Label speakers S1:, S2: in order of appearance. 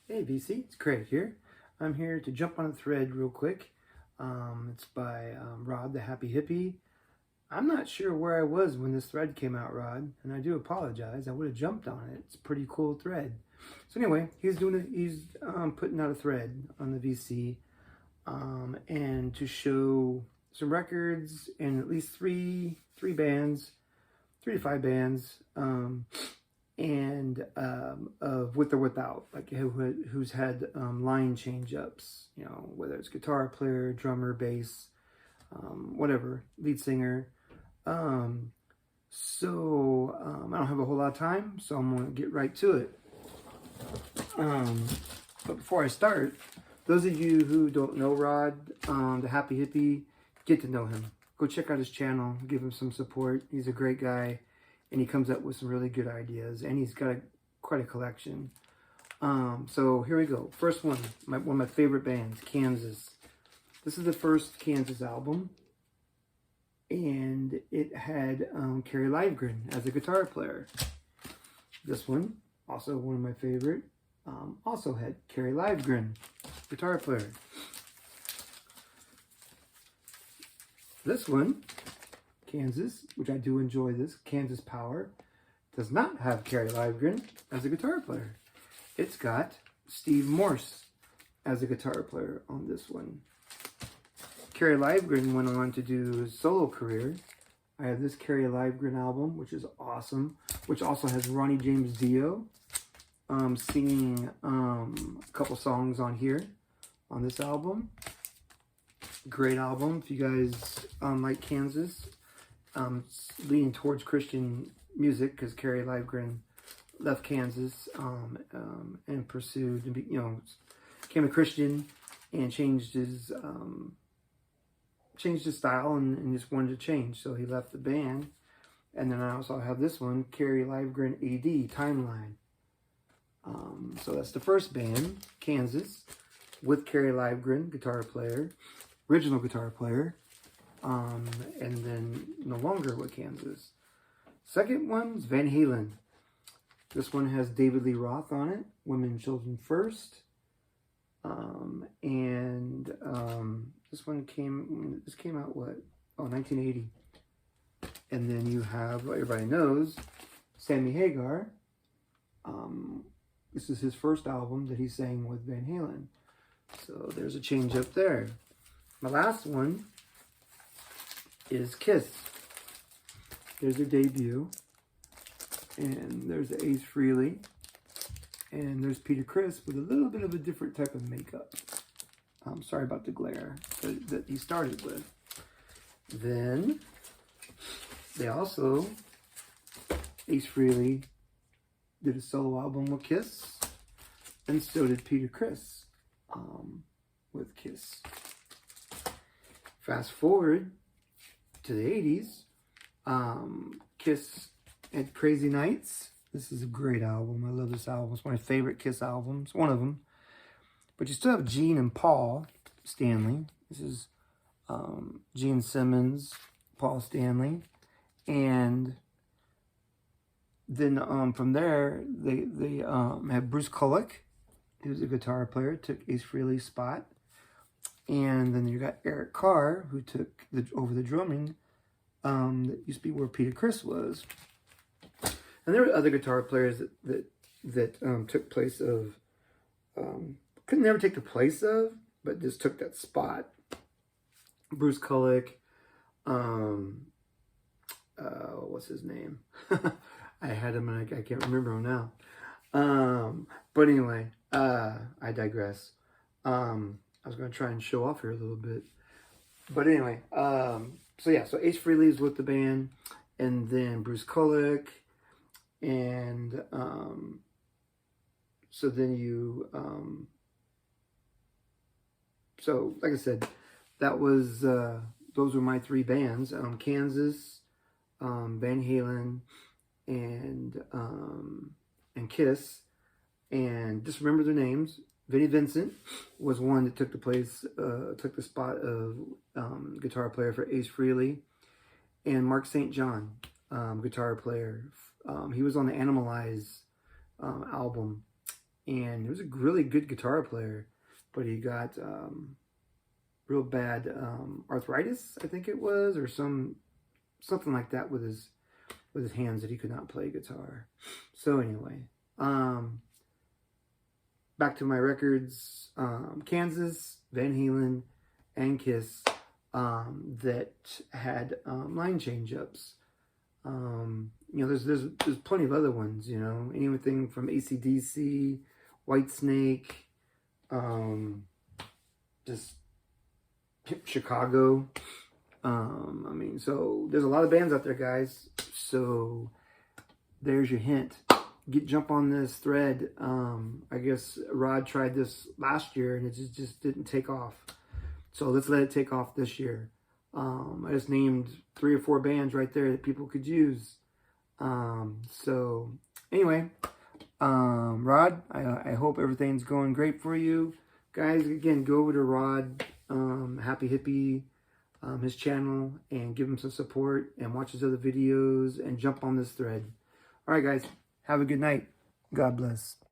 S1: Hey VC, it's Craig here. I'm here to jump on a thread real quick. It's by Rod the Happy Hippie. I'm not sure where I was when this thread came out, Rod, and I do apologize. I would have jumped on it. It's a pretty cool thread. So anyway, he's putting out a thread on the VC, and to show some records and at least three bands, 3 to 5 bands. And of with or without, like who's had line change ups, whether it's guitar player, drummer, bass, whatever, lead singer. I don't have a whole lot of time, so I'm gonna get right to it. But before I start, those of you who don't know Rod, the Happy Hippie, get to know him. Go check out his channel, give him some support. He's a great guy, and he comes up with some really good ideas, and he's got quite a collection. So here we go. First one, one of my favorite bands, Kansas. This is the first Kansas album, and it had Kerry Livgren as a guitar player. This one, also one of my favorite, also had Kerry Livgren, guitar player. This one, Kansas, which I do enjoy this, Kansas Power, does not have Kerry Livgren as a guitar player. It's got Steve Morse as a guitar player on this one. Kerry Livgren went on to do his solo career. I have this Kerry Livgren album, which is awesome, which also has Ronnie James Dio singing a couple songs on here, on this album. Great album. If you guys like Kansas, leaning towards Christian music, because Kerry Livgren left Kansas and pursued, became a Christian and changed his style and just wanted to change. So he left the band. And then I also have this one, Kerry Livgren AD Timeline. So that's the first band, Kansas, with Kerry Livgren, guitar player, original guitar player, and then no longer with Kansas. Second one's Van Halen. This one has David Lee Roth on it, Women and Children First. This came out what? Oh, 1980. And then you have, everybody knows, Sammy Hagar. This is his first album that he sang with Van Halen. So there's a change up there. My last one is Kiss. There's their debut. And there's Ace Frehley. And there's Peter Criss with a little bit of a different type of makeup. I'm sorry about the glare that he started with. Then they also, Ace Frehley did a solo album with Kiss, and so did Peter Criss with Kiss. Fast forward to the 80s, Kiss had Crazy Nights. This is a great album. I love this album. It's one of my favorite Kiss albums, one of them. But you still have Gene and Paul Stanley. This is Gene Simmons, Paul Stanley. And then from there, they had Bruce Kulick, who was a guitar player, took Ace Frehley's spot. And then you got Eric Carr, who took over the drumming that used to be where Peter Criss was. And there were other guitar players that took place of, could never take the place of, but just took that spot. Bruce Kulick, what's his name? I had him and I can't remember him now. But anyway, I digress. I was going to try and show off here a little bit. But anyway, so Ace Frehley is with the band, and then Bruce Kulick, and so then you, so like I said, that was, those were my 3 bands, Kansas, Van Halen, and Kiss. And just remember their names. Vinnie Vincent was one that took the spot of guitar player for Ace Frehley, and Mark St. John, guitar player. He was on the Animalize album and he was a really good guitar player, but he got real bad arthritis, I think it was, or something like that with his hands, that he could not play guitar. So anyway, back to my records. Kansas, Van Halen, and Kiss that had line change-ups. There's plenty of other ones, anything from AC/DC, Whitesnake, just Chicago. So there's a lot of bands out there, guys. So there's your hint. Jump on this thread. I guess Rod tried this last year and it just didn't take off. So let's let it take off this year. I just named 3 or 4 bands right there that people could use. So anyway, Rod, I hope everything's going great for you. Guys, again, go over to Rod, Happy Hippie, his channel, and give him some support and watch his other videos and jump on this thread. All right, guys, have a good night. God bless.